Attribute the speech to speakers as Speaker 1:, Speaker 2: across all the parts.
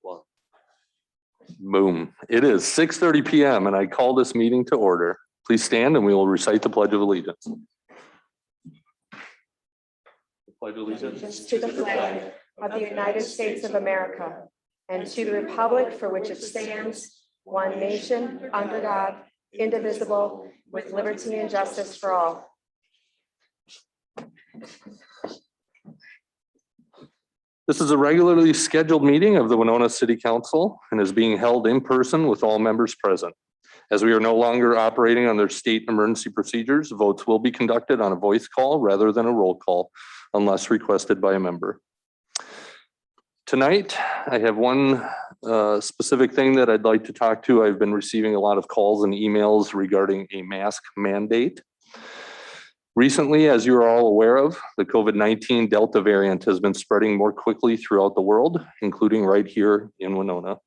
Speaker 1: Well, boom. It is 6:30 p.m. and I call this meeting to order. Please stand and we will recite the Pledge of Allegiance. Pledge allegiance
Speaker 2: to the flag of the United States of America and to the republic for which it stands, one nation, under God, indivisible, with liberty and justice for all.
Speaker 1: This is a regularly scheduled meeting of the Winona City Council and is being held in person with all members present. As we are no longer operating under state emergency procedures, votes will be conducted on a voice call rather than a roll call unless requested by a member. Tonight, I have one specific thing that I'd like to talk to. I've been receiving a lot of calls and emails regarding a mask mandate. Recently, as you are all aware of, the COVID-19 Delta variant has been spreading more quickly throughout the world, including right here in Winona.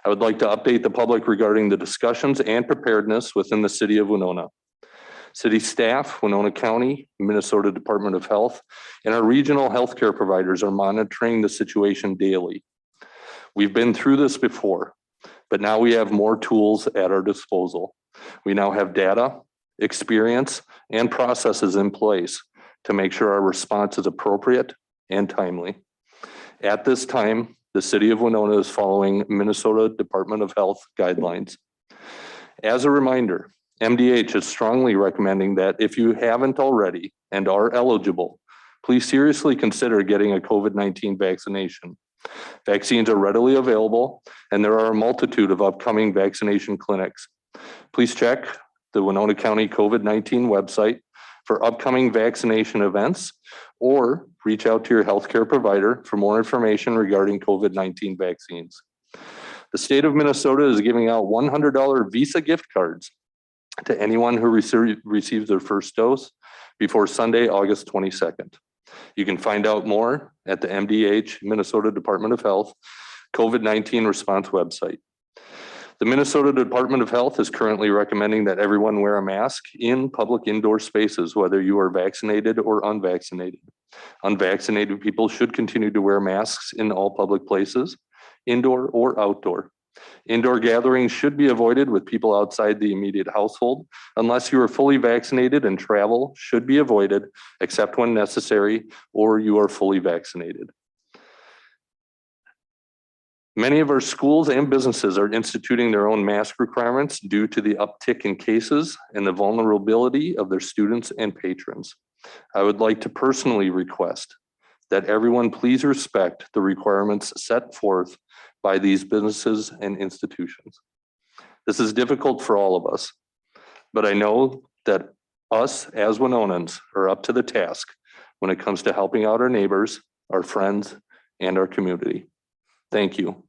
Speaker 1: I would like to update the public regarding the discussions and preparedness within the city of Winona. City staff, Winona County, Minnesota Department of Health, and our regional healthcare providers are monitoring the situation daily. We've been through this before, but now we have more tools at our disposal. We now have data, experience, and processes in place to make sure our response is appropriate and timely. At this time, the city of Winona is following Minnesota Department of Health guidelines. As a reminder, MDH is strongly recommending that if you haven't already and are eligible, please seriously consider getting a COVID-19 vaccination. Vaccines are readily available and there are a multitude of upcoming vaccination clinics. Please check the Winona County COVID-19 website for upcoming vaccination events or reach out to your healthcare provider for more information regarding COVID-19 vaccines. The state of Minnesota is giving out $100 Visa gift cards to anyone who receives their first dose before Sunday, August 22nd. You can find out more at the MDH, Minnesota Department of Health, COVID-19 response website. The Minnesota Department of Health is currently recommending that everyone wear a mask in public indoor spaces, whether you are vaccinated or unvaccinated. Unvaccinated people should continue to wear masks in all public places, indoor or outdoor. Indoor gatherings should be avoided with people outside the immediate household unless you are fully vaccinated, and travel should be avoided except when necessary or you are fully vaccinated. Many of our schools and businesses are instituting their own mask requirements due to the uptick in cases and the vulnerability of their students and patrons. I would like to personally request that everyone please respect the requirements set forth by these businesses and institutions. This is difficult for all of us, but I know that us as Winonans are up to the task when it comes to helping out our neighbors, our friends, and our community. Thank you.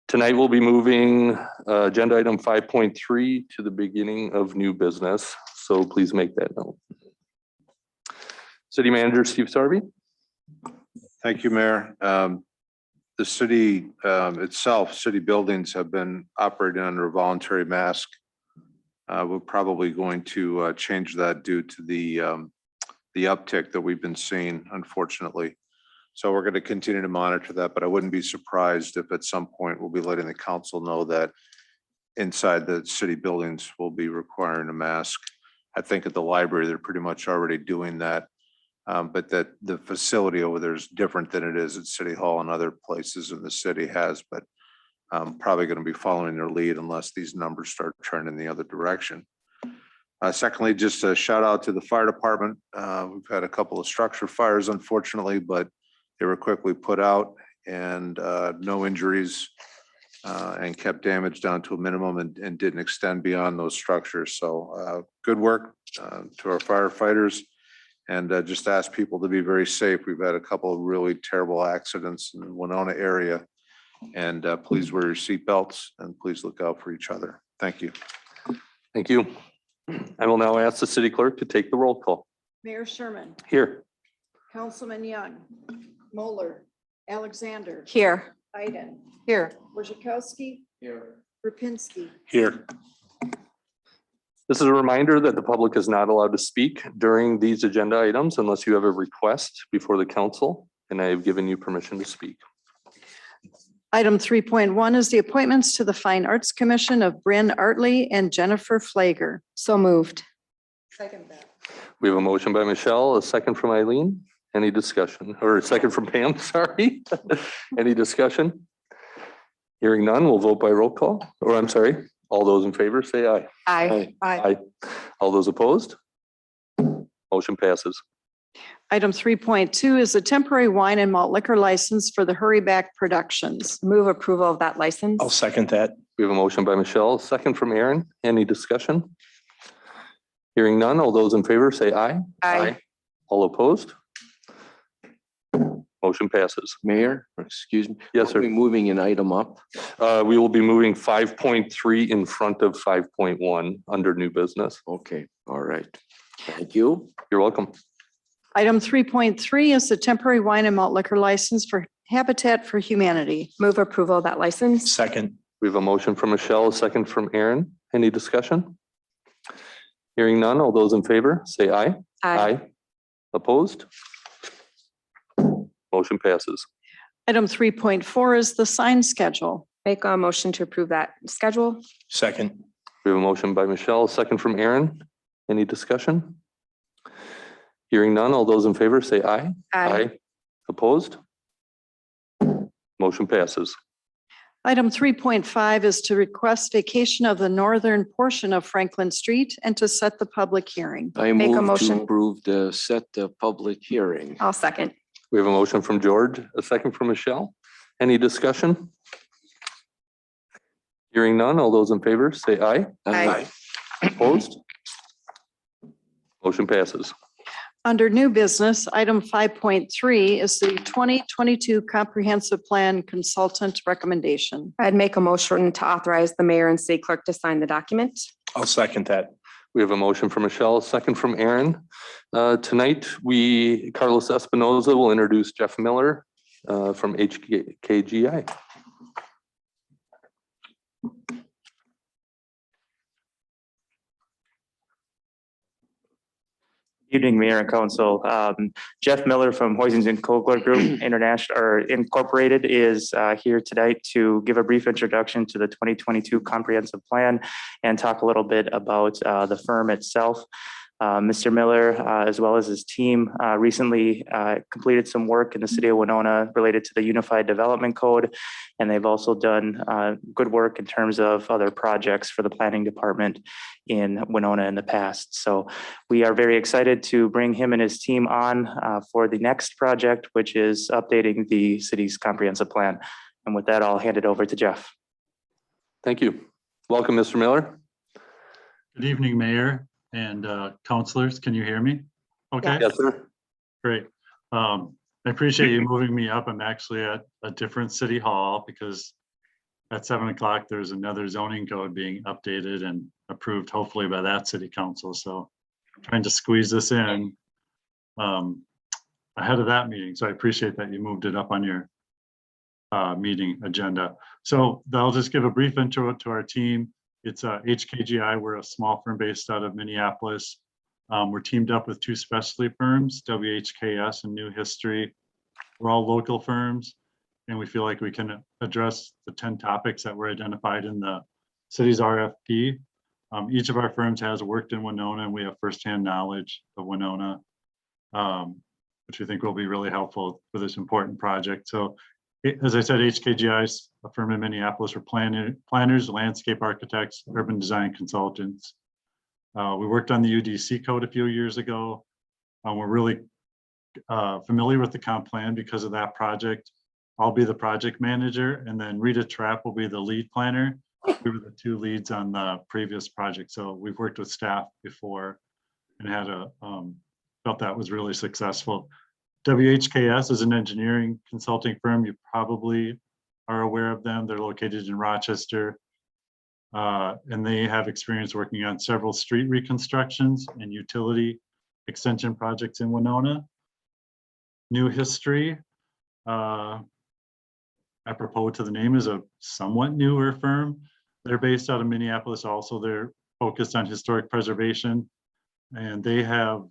Speaker 1: Tonight we'll be moving agenda item 5.3 to the beginning of new business, so please make that note. City Manager Steve Sarvey.
Speaker 3: Thank you, Mayor. The city itself, city buildings have been operating under a voluntary mask. We're probably going to change that due to the uptick that we've been seeing, unfortunately. So we're going to continue to monitor that, but I wouldn't be surprised if at some point we'll be letting the council know that inside the city buildings will be requiring a mask. I think at the library, they're pretty much already doing that. But that the facility over there is different than it is at City Hall and other places in the city has, but probably going to be following their lead unless these numbers start turning the other direction. Secondly, just a shout out to the fire department. We've had a couple of structure fires, unfortunately, but they were quickly put out and no injuries and kept damage down to a minimum and didn't extend beyond those structures. So good work to our firefighters. And just ask people to be very safe. We've had a couple of really terrible accidents in the Winona area. And please wear your seatbelts and please look out for each other. Thank you.
Speaker 1: Thank you. I will now ask the city clerk to take the roll call.
Speaker 4: Mayor Sherman.
Speaker 1: Here.
Speaker 4: Councilman Young. Moeller. Alexander.
Speaker 2: Here.
Speaker 4: Iden.
Speaker 2: Here.
Speaker 4: Wojciechowski.
Speaker 3: Here.
Speaker 4: Rapinski.
Speaker 3: Here.
Speaker 1: This is a reminder that the public is not allowed to speak during these agenda items unless you have a request before the council, and I have given you permission to speak.
Speaker 4: Item 3.1 is the appointments to the Fine Arts Commission of Bryn Artley and Jennifer Flager.
Speaker 2: So moved.
Speaker 4: Second that.
Speaker 1: We have a motion by Michelle, a second from Eileen. Any discussion? Or a second from Pam, sorry. Any discussion? Hearing none, we'll vote by roll call. Or I'm sorry, all those in favor, say aye.
Speaker 2: Aye.
Speaker 1: Aye. All those opposed? Motion passes.
Speaker 4: Item 3.2 is a temporary wine and malt liquor license for the Hurryback Productions.
Speaker 2: Move approval of that license.
Speaker 5: I'll second that.
Speaker 1: We have a motion by Michelle, a second from Aaron. Any discussion? Hearing none, all those in favor, say aye.
Speaker 2: Aye.
Speaker 1: All opposed? Motion passes.
Speaker 5: Mayor, excuse me.
Speaker 1: Yes,
Speaker 5: Are we
Speaker 1: sir.
Speaker 5: moving an item up?
Speaker 1: We will be moving 5.3 in front of 5.1 under new business.
Speaker 5: Okay, all right. Thank you.
Speaker 1: You're welcome.
Speaker 4: Item 3.3 is the temporary wine and malt liquor license for Habitat for Humanity.
Speaker 2: Move approval of that license.
Speaker 5: Second.
Speaker 1: We have a motion from Michelle, a second from Aaron. Any discussion? Hearing none, all those in favor, say aye. Opposed? Motion passes.
Speaker 4: Item 3.4 is the sign schedule.
Speaker 2: Make a motion to approve that schedule.
Speaker 5: Second.
Speaker 1: We have a motion by Michelle, a second from Aaron. Any discussion? Hearing none, all those in favor say aye. Opposed? Motion passes.
Speaker 4: Item 3.5 is to request vacation of the northern portion of Franklin Street and to set the public hearing.
Speaker 5: I
Speaker 2: Make a
Speaker 5: move to
Speaker 2: motion.
Speaker 5: approve the set the public hearing.
Speaker 2: I'll second.
Speaker 1: We have a motion from George, a second from Michelle. Any discussion? Hearing none, all those in favor say aye.
Speaker 2: Aye.
Speaker 1: Opposed? Motion passes.
Speaker 4: Under new business, item 5.3 is the 2022 Comprehensive Plan Consultant Recommendation.
Speaker 2: I'd make a motion to authorize the mayor and city clerk to sign the document.
Speaker 5: I'll second that.
Speaker 1: We have a motion from Michelle, a second from Aaron. Tonight, Carlos Espinoza will introduce Jeff Miller from HKGI.
Speaker 6: Evening, Mayor and Council. Jeff Miller from Hoisings and Kogler Group International or Incorporated is here tonight to give a brief introduction to the 2022 Comprehensive Plan and talk a little bit about the firm itself. Mr. Miller, as well as his team, recently completed some work in the city of Winona related to the Unified Development Code. And they've also done good work in terms of other projects for the planning department in Winona in the past. So we are very excited to bring him and his team on for the next project, which is updating the city's comprehensive plan. And with that, I'll hand it over to Jeff.
Speaker 1: Thank you. Welcome, Mr. Miller.
Speaker 7: Good evening, Mayor and councilors. Can you hear me? Okay,
Speaker 1: Yes, sir.
Speaker 7: great. I appreciate you moving me up. I'm actually at a different city hall because at 7 o'clock, there's another zoning code being updated and approved hopefully by that city council. So trying to squeeze this in ahead of that meeting. So I appreciate that you moved it up on your meeting agenda. So I'll just give a brief intro to our team. It's HKGI. We're a small firm based out of Minneapolis. We're teamed up with two specialty firms, WHKS and New History. We're all local firms, and we feel like we can address the 10 topics that were identified in the city's RFP. Each of our firms has worked in Winona, and we have firsthand knowledge of Winona, which we think will be really helpful for this important project. So as I said, HKGI is a firm in Minneapolis. We're planners, landscape architects, urban design consultants. We worked on the UDC code a few years ago. We're really familiar with the comp plan because of that project. I'll be the project manager, and then Rita Trapp will be the lead planner. We were the two leads on the previous project. So we've worked with staff before and had felt that was really successful. WHKS is an engineering consulting firm. You probably are aware of them. They're located in Rochester. And they have experience working on several street reconstructions and utility extension projects in Winona. New History, apropos to the name, is a somewhat newer firm. They're based out of Minneapolis also. They're focused on historic preservation, and they have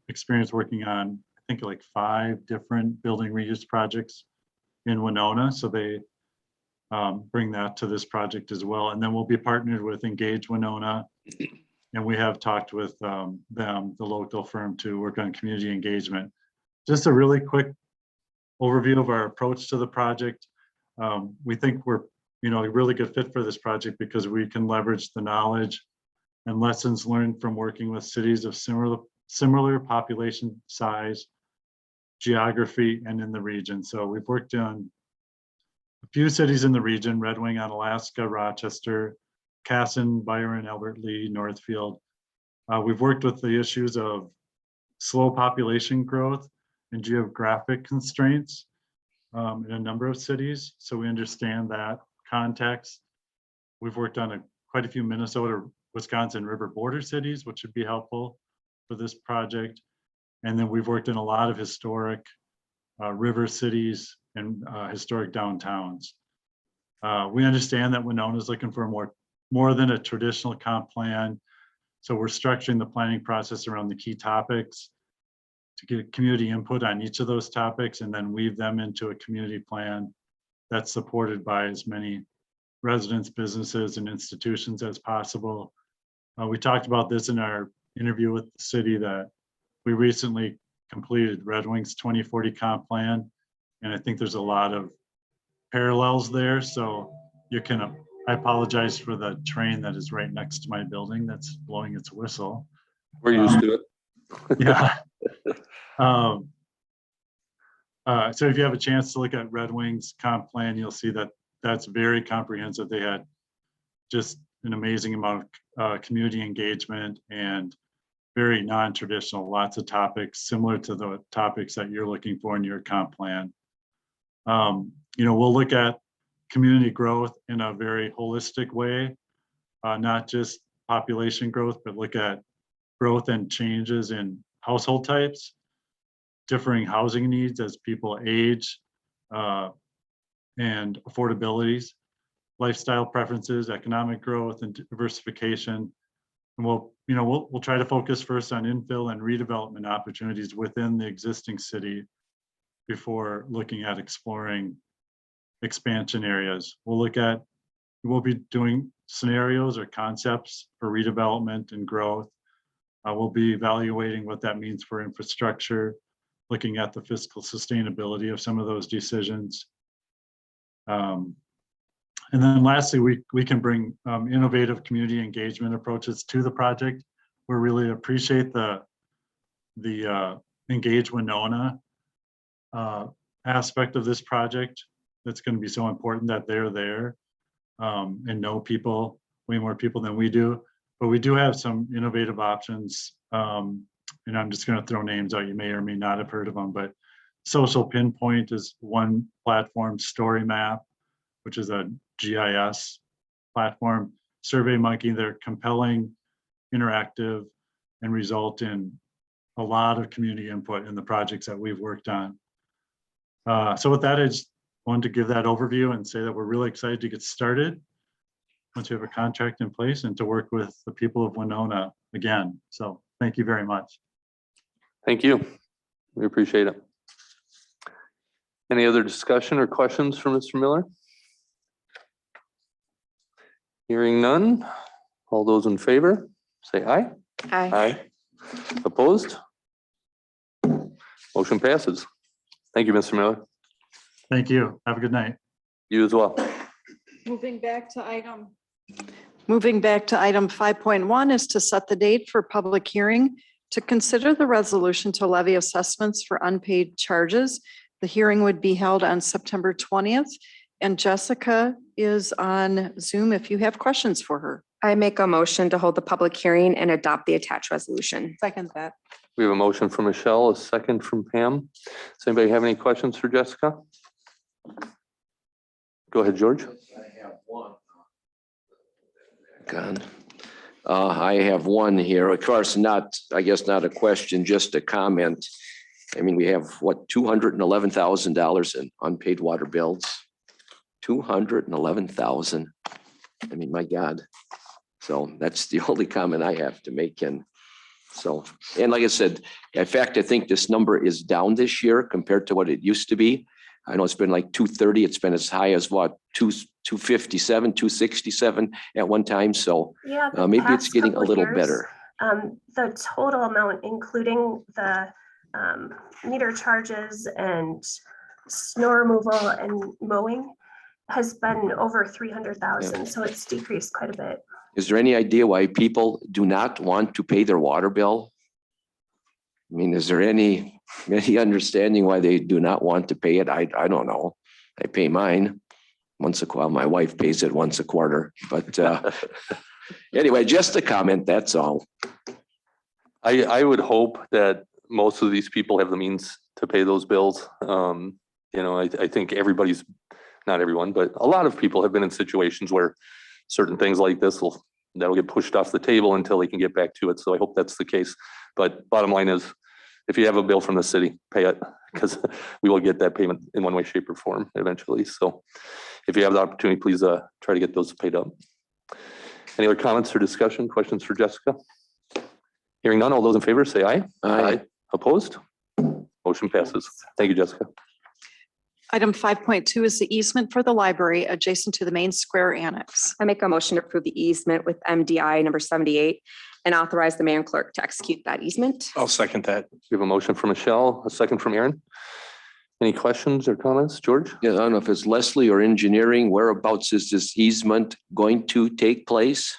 Speaker 7: experience working on, I think, like 5 different building reuse projects in Winona. So they bring that to this project as well. And then we'll be partnered with Engage Winona. And we have talked with them, the local firm, to work on community engagement. Just a really quick overview of our approach to the project. We think we're a really good fit for this project because we can leverage the knowledge and lessons learned from working with cities of similar population size, geography, and in the region. So we've worked on a few cities in the region: Red Wing on Alaska, Rochester, Casson, Byron, Albert Lee, Northfield. We've worked with the issues of slow population growth and geographic constraints in a number of cities. So we understand that context. We've worked on quite a few Minnesota, Wisconsin river border cities, which would be helpful for this project. And then we've worked in a lot of historic river cities and historic downtowns. We understand that Winona is looking for more than a traditional comp plan. So we're structuring the planning process around the key topics to get community input on each of those topics and then weave them into a community plan that's supported by as many residents, businesses, and institutions as possible. We talked about this in our interview with the city that we recently completed Red Wing's 2040 comp plan. And I think there's a lot of parallels there. So you can, I apologize for the train that is right next to my building that's blowing its whistle.
Speaker 1: We're used to it.
Speaker 7: Yeah. So if you have a chance to look at Red Wing's comp plan, you'll see that that's very comprehensive. They had just an amazing amount of community engagement and very non-traditional, lots of topics similar to the topics that you're looking for in your comp plan. We'll look at community growth in a very holistic way, not just population growth, but look at growth and changes in household types, differing housing needs as people age, and affordabilities, lifestyle preferences, economic growth, and diversification. And we'll try to focus first on infill and redevelopment opportunities within the existing city before looking at exploring expansion areas. We'll be doing scenarios or concepts for redevelopment and growth. We'll be evaluating what that means for infrastructure, looking at the fiscal sustainability of some of those decisions. And then lastly, we can bring innovative community engagement approaches to the project. We really appreciate the Engage Winona aspect of this project. That's going to be so important that they're there and know people, way more people than we do. But we do have some innovative options. And I'm just going to throw names out. You may or may not have heard of them, but Social Pinpoint is one platform. Story Map, which is a GIS platform. SurveyMonkey, they're compelling, interactive, and result in a lot of community input in the projects that we've worked on. So with that, I just wanted to give that overview and say that we're really excited to get started once we have a contract in place and to work with the people of Winona again. So thank you very much.
Speaker 1: Thank you. We appreciate it. Any other discussion or questions for Mr. Miller? Hearing none. All those in favor, say aye.
Speaker 2: Aye.
Speaker 1: Aye. Opposed? Motion passes. Thank you, Mr. Miller.
Speaker 7: Thank you. Have a good night.
Speaker 1: You as well.
Speaker 4: Moving back to item 5.1 is to set the date for public hearing to consider the resolution to levy assessments for unpaid charges. The hearing would be held on September 20th, and Jessica is on Zoom if you have questions for her.
Speaker 2: I make a motion to hold the public hearing and adopt the attached resolution.
Speaker 4: Second that.
Speaker 1: We have a motion from Michelle, a second from Pam. Does anybody have any questions for Jessica? Go ahead, George.
Speaker 5: I have one here. Of course, I guess not a question, just a comment. I mean, we have what, $211,000 in unpaid water bills? 211,000. I mean, my God. So that's the only comment I have to make. And like I said, in fact, I think this number is down this year compared to what it used to be. I know it's been like 230. It's been as high as what, 257, 267 at one time. So
Speaker 8: Yeah, the
Speaker 5: maybe it's
Speaker 8: past
Speaker 5: getting a
Speaker 8: couple
Speaker 5: little
Speaker 8: years,
Speaker 5: better.
Speaker 8: The total amount, including the meter charges and snow removal and mowing, has been over 300,000. So it's decreased quite a bit.
Speaker 5: Is there any idea why people do not want to pay their water bill? I mean, is there any understanding why they do not want to pay it? I don't know. I pay mine once a quarter. My wife pays it once a quarter, but anyway, just a comment, that's all.
Speaker 1: I would hope that most of these people have the means to pay those bills. I think everybody's, not everyone, but a lot of people have been in situations where certain things like this that'll get pushed off the table until they can get back to it. So I hope that's the case. But bottom line is, if you have a bill from the city, pay it, because we will get that payment in one way, shape, or form eventually. So if you have the opportunity, please try to get those paid up. Any other comments or discussion, questions for Jessica? Hearing none, all those in favor say aye.
Speaker 5: Aye.
Speaker 1: Opposed? Motion passes. Thank you, Jessica.
Speaker 4: Item 5.2 is the easement for the library adjacent to the main square annex.
Speaker 2: I make a motion to approve the easement with MDI number 78 and authorize the mayor and clerk to execute that easement.
Speaker 9: I'll second that.
Speaker 1: We have a motion from Michelle, a second from Aaron. Any questions or comments, George?
Speaker 5: Yeah, I don't know if it's Leslie or engineering, whereabouts is this easement going to take place?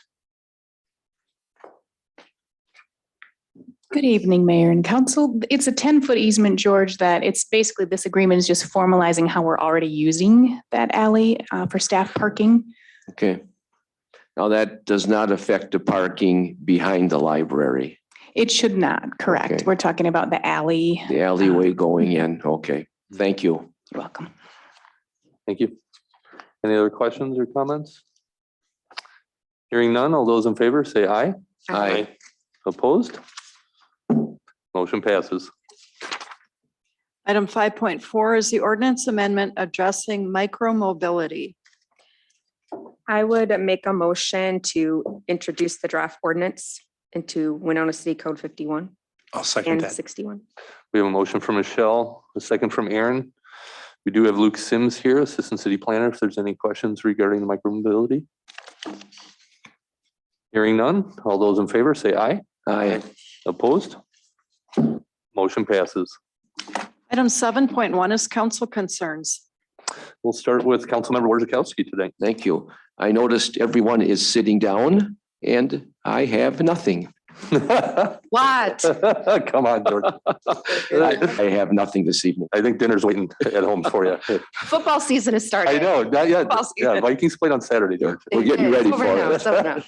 Speaker 10: Good evening, Mayor and Council. It's a 10-foot easement, George, that it's basically, this agreement is just formalizing how we're already using that alley for staff parking.
Speaker 5: Okay. Now that does not affect the parking behind the library,
Speaker 10: It should not, correct.
Speaker 5: Okay.
Speaker 10: We're talking about the alley.
Speaker 5: the alleyway going in. Okay, thank you.
Speaker 10: You're welcome.
Speaker 1: Thank you. Any other questions or comments? Hearing none, all those in favor say aye.
Speaker 5: Aye.
Speaker 1: Opposed? Motion passes.
Speaker 4: Item 5.4 is the ordinance amendment addressing micromobility.
Speaker 2: I would make a motion to introduce the draft ordinance into Winona City Code 51
Speaker 9: I'll second
Speaker 2: and
Speaker 9: that.
Speaker 2: 61.
Speaker 1: We have a motion from Michelle, a second from Aaron. We do have Luke Sims here, Assistant City Planner, if there's any questions regarding the micromobility. Hearing none, all those in favor say aye.
Speaker 5: Aye.
Speaker 1: Opposed? Motion passes.
Speaker 4: Item 7.1 is council concerns.
Speaker 1: We'll start with Councilmember Worzakowski today.
Speaker 5: Thank you. I noticed everyone is sitting down and I have nothing.
Speaker 4: What?
Speaker 1: Come on, George.
Speaker 5: I have nothing this evening.
Speaker 1: I think dinner's waiting at home for you.
Speaker 2: Football season is starting.
Speaker 1: I know, not yet.
Speaker 2: Football
Speaker 1: Yeah,
Speaker 2: season.
Speaker 1: Vikings played on Saturday, George.
Speaker 5: We're getting ready
Speaker 2: Over
Speaker 5: for
Speaker 2: now,
Speaker 5: it.
Speaker 2: it's over now.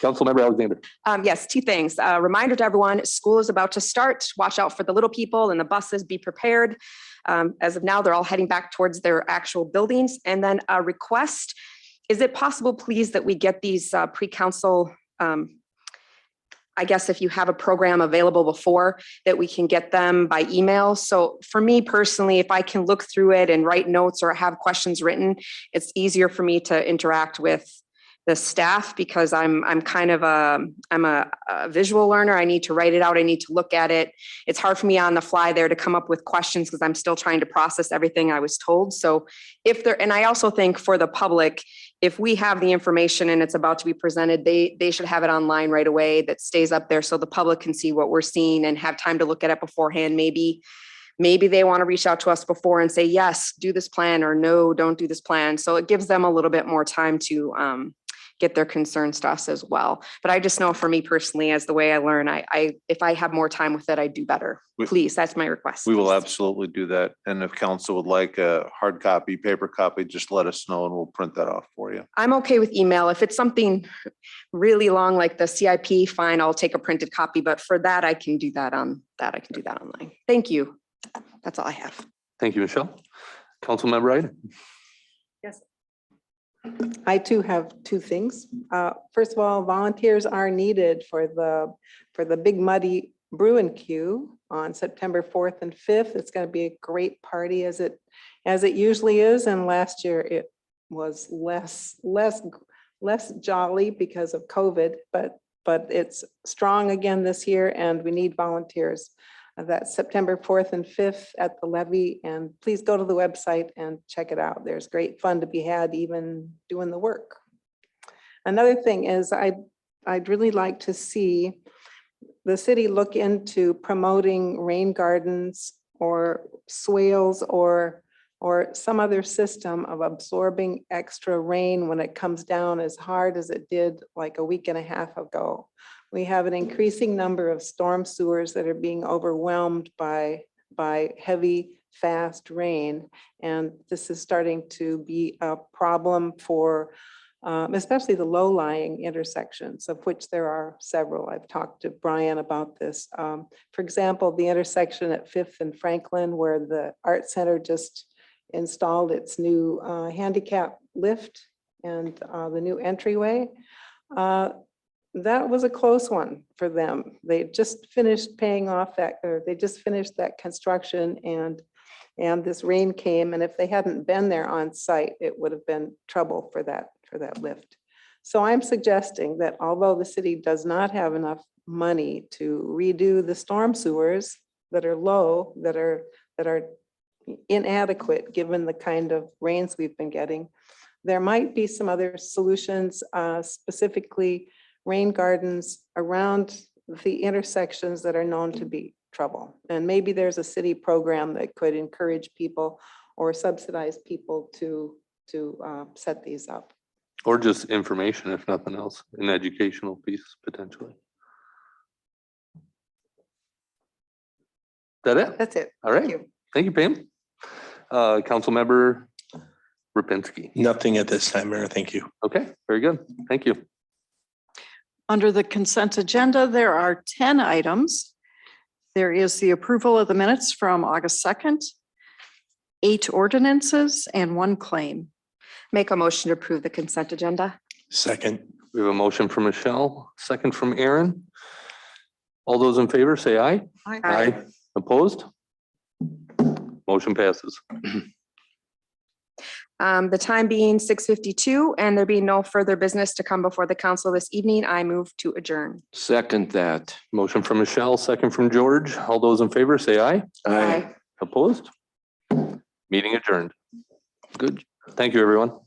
Speaker 1: Councilmember Alexander.
Speaker 2: Yes, two things. A reminder to everyone, school is about to start. Watch out for the little people and the buses. Be prepared. As of now, they're all heading back towards their actual buildings. And then a request, is it possible, please, that we get these pre-council, I guess if you have a program available before, that we can get them by email. So for me personally, if I can look through it and write notes or have questions written, it's easier for me to interact with the staff because I'm a visual learner. I need to write it out. I need to look at it. It's hard for me on the fly there to come up with questions because I'm still trying to process everything I was told. So and I also think for the public, if we have the information and it's about to be presented, they should have it online right away that stays up there so the public can see what we're seeing and have time to look at it beforehand. Maybe they want to reach out to us before and say, yes, do this plan, or no, don't do this plan. So it gives them a little bit more time to get their concerns to us as well. But I just know for me personally, as the way I learn, if I have more time with it, I do better. Please, that's my request.
Speaker 3: We will absolutely do that. And if council would like a hard copy, paper copy, just let us know and we'll print that off for you.
Speaker 2: I'm okay with email. If it's something really long, like the CIP, fine, I'll take a printed copy. But for that, I can do that online. Thank you. That's all I have.
Speaker 1: Thank you, Michelle. Councilmember Wright.
Speaker 11: Yes. I too have two things. First of all, volunteers are needed for the Big Muddy Brew and Q on September 4th and 5th. It's going to be a great party as it usually is. And last year it was less jolly because of COVID, but it's strong again this year and we need volunteers. That's September 4th and 5th at the Levy, and please go to the website and check it out. There's great fun to be had even doing the work. Another thing is I'd really like to see the city look into promoting rain gardens or swales or some other system of absorbing extra rain when it comes down as hard as it did like a week and a half ago. We have an increasing number of storm sewers that are being overwhelmed by heavy, fast rain. And this is starting to be a problem for especially the low-lying intersections, of which there are several. I've talked to Brian about this. For example, the intersection at 5th and Franklin, where the Art Center just installed its new handicap lift and the new entryway. That was a close one for them. They just finished paying off that, or they just finished that construction, and this rain came, and if they hadn't been there on site, it would have been trouble for that lift. So I'm suggesting that although the city does not have enough money to redo the storm sewers that are low, that are inadequate given the kind of rains we've been getting, there might be some other solutions, specifically rain gardens around the intersections that are known to be trouble. And maybe there's a city program that could encourage people or subsidize people to set these up.
Speaker 1: Or just information, if nothing else, an educational piece potentially. That it?
Speaker 11: That's it.
Speaker 1: All right. Thank you, Pam. Councilmember Rapinski.
Speaker 9: Nothing at this time, Mayor. Thank you.
Speaker 1: Okay, very good. Thank you.
Speaker 4: Under the consent agenda, there are 10 items. There is the approval of the minutes from August 2nd, 8 ordinances, and 1 claim.
Speaker 2: Make a motion to approve the consent agenda.
Speaker 9: Second.
Speaker 1: We have a motion from Michelle, second from Aaron. All those in favor, say aye.
Speaker 2: Aye.
Speaker 1: Opposed? Motion passes.
Speaker 2: The time being 6:52 and there being no further business to come before the council this evening, I move to adjourn.
Speaker 5: Second that.
Speaker 1: Motion from Michelle, second from George. All those in favor, say aye.
Speaker 5: Aye.
Speaker 1: Opposed? Meeting adjourned.
Speaker 5: Good.
Speaker 1: Thank you, everyone.